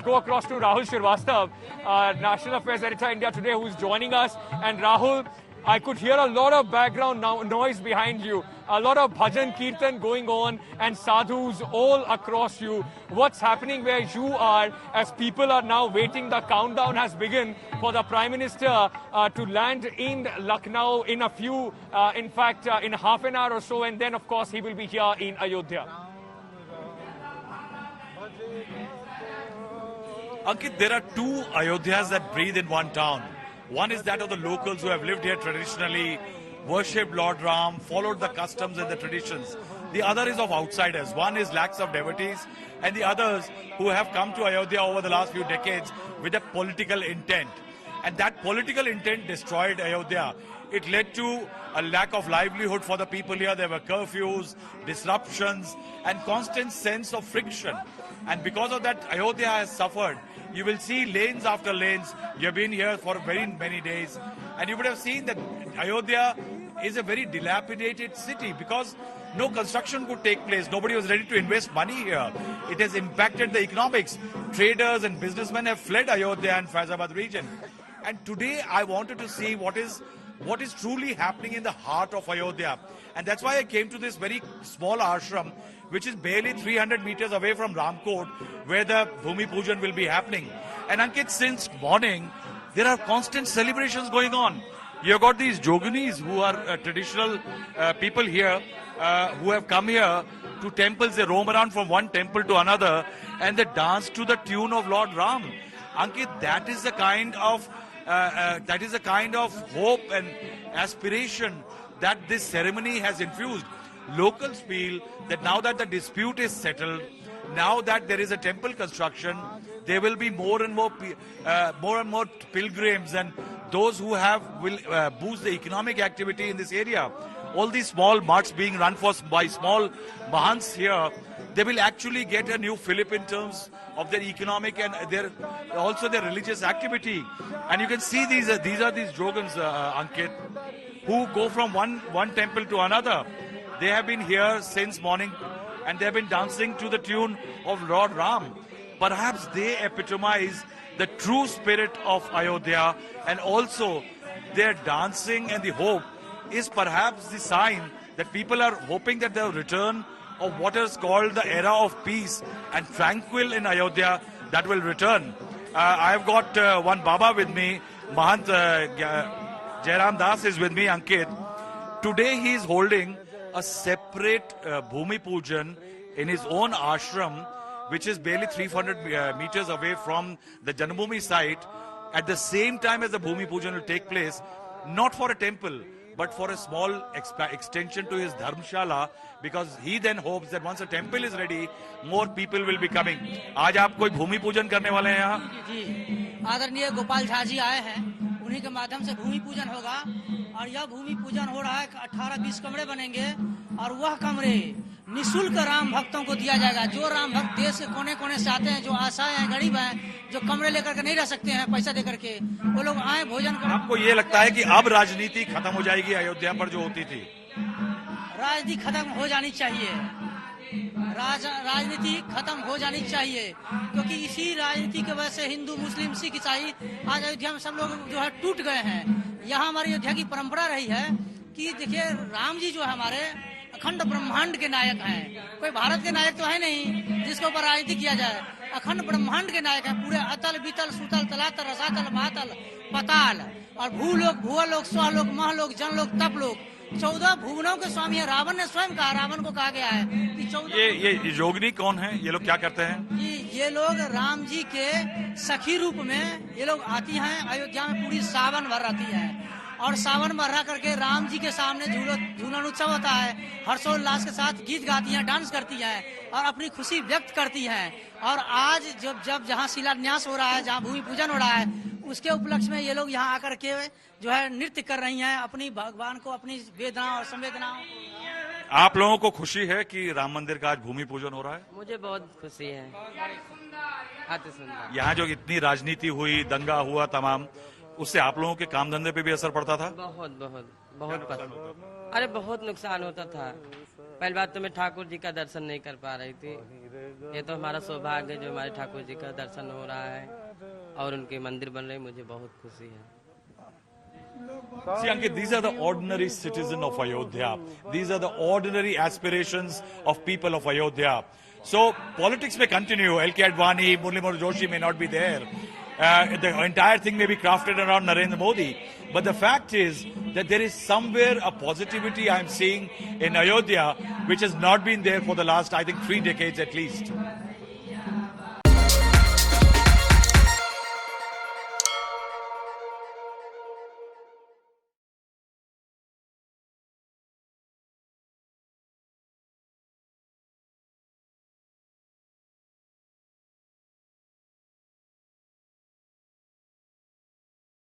Go across to Rahul Srivastava, National Affairs Editor India Today, who's joining us. And Rahul, I could hear a lot of background noise behind you, a lot of bhajan kirtan going on and sadhus all across you. What's happening where you are as people are now waiting? The countdown has begun for the Prime Minister to land in Lucknow in a few, in half an hour or so, and then of course he will be here in Ayodhya. Ankit, there are two Ayodhyas that breathe in one town. One is that of the locals who have lived here traditionally, worshipped Lord Ram, followed the customs and the traditions. The other is of outsiders. One is lakhs of devotees, and the others who have come to Ayodhya over the last few decades with a political intent. And that political intent destroyed Ayodhya. It led to a lack of livelihood for the people here. There were curfews, disruptions, and constant sense of friction. And because of that, Ayodhya has suffered. You will see lanes after lanes. You've been here for very many days. And you would have seen that Ayodhya is a very dilapidated city because no construction could take place. Nobody was ready to invest money here. It has impacted the economics. Traders and businessmen have fled Ayodhya and Faizabad region. And today I wanted to see what is truly happening in the heart of Ayodhya. And that's why I came to this very small ashram, which is barely 300 meters away from Ramkot, where the Bhumi Pujan will be happening. And Ankit, since morning, there are constant celebrations going on. You've got these Joginis who are traditional people here, who have come here to temples. They roam around from one temple to another, and they dance to the tune of Lord Ram. Ankit, that is the kind of hope and aspiration that this ceremony has infused. Locals feel that now that the dispute is settled, now that there is a temple construction, there will be more and more pilgrims, and those who will boost the economic activity in this area. All these small marts being run by small mahants here, they will actually get a new fillip in terms of their economic and also their religious activity. And you can see these are these Jogans, Ankit, who go from one temple to another. They have been here since morning and they have been dancing to the tune of Lord Ram. Perhaps they epitomize the true spirit of Ayodhya, and also their dancing and the hope is perhaps the sign that people are hoping that the return of what is called the era of peace and tranquil in Ayodhya that will return. I have got one Baba with me, Mahant Jairam Das is with me, Ankit. Today he is holding a separate Bhumi Pujan in his own ashram, which is barely 300 meters away from the Janambhoomi site, at the same time as the Bhumi Pujan will take place, not for a temple, but for a small extension to his Dharmshala, because he then hopes that once a temple is ready, more people will be coming. आज आप कोई भूमि पूजन करने वाले हैं यहाँ? जी, आदरणीय गोपाल झा जी आए हैं, उन्हीं के माध्यम से भूमि पूजन होगा, और यह भूमि पूजन हो रहा है। 18-20 कमरे बनेंगे और वह कमरे निःशुल्क राम भक्तों को दिया जाएगा। जो राम भक्त देश के कोने कोने से आते हैं, जो असहाय हैं, गरीब हैं, जो कमरे लेकर के नहीं रह सकते हैं पैसा दे करके, वो लोग आए भोजन करें। आपको ये लगता है कि अब राजनीति खत्म हो जाएगी अयोध्या पर जो होती थी? राजनीति खत्म हो जानी चाहिए, राजनीति खत्म हो जानी चाहिए, क्योंकि इसी राजनीति की वजह से हिंदू, मुस्लिम, सिख, ईसाई आज अयोध्या में सब लोग जो है टूट गए हैं। यहाँ हमारी अयोध्या की परंपरा रही है कि देखिए, राम जी जो है हमारे अखंड ब्रह्मांड के नायक हैं। कोई भारत के नायक तो है नहीं जिसके ऊपर राजनीति किया जाए। अखंड ब्रह्मांड के नायक हैं। पूरे अतल, बीतल, सुतल, तलातल, रसातल, महातल, पताल और भूलोक, भुवलोक, स्वलोक, महलोक, जनलोक, तपलोक, 14 भुवनों के स्वामी है। रावण ने स्वयं कहा, रावण को कहा गया है कि 14। ये योगिनी कौन है? ये लोग क्या करते हैं? ये लोग राम जी के सखी रूप में ये लोग आती हैं। अयोध्या में पूरी सावन भर रहती है, और सावन भर रह करके राम जी के सामने झूलन उत्सव होता है। हर्षोल्लास के साथ गीत गाती हैं, डांस करती हैं और अपनी खुशी व्यक्त करती हैं। और आज जब जहाँ शिलान्यास हो रहा है, जहाँ भूमि पूजन हो रहा है, उसके उपलक्ष्य में ये लोग यहाँ आकर के जो है नृत्य कर रही हैं, अपनी भगवान को, अपनी वेदना और संवेदनाओं। आप लोगों को खुशी है कि राम मंदिर का आज भूमि पूजन हो रहा है? मुझे बहुत खुशी है। अति सुंदर। यहाँ जो इतनी राजनीति हुई, दंगा हुआ तमाम, उससे आप लोगों के काम धंधे पे भी असर पड़ता था? बहुत बहुत बहुत। अरे बहुत नुकसान होता था। पहली बात तो मैं ठाकुर जी का दर्शन नहीं कर पा रही थी। ये तो हमारा सौभाग्य है जो हमारे ठाकुर जी का दर्शन हो रहा है और उनके मंदिर बन रहे, मुझे बहुत खुशी है। See, Ankit, these are the ordinary citizens of Ayodhya. These are the ordinary aspirations of people of Ayodhya. So, politics may continue. L.K. Advani, Murli Manohar Joshi may not be there. The entire thing may be crafted around Narendra Modi. But the fact is that there is somewhere a positivity I'm seeing in Ayodhya which has not been there for the last, I think, 3 decades at least.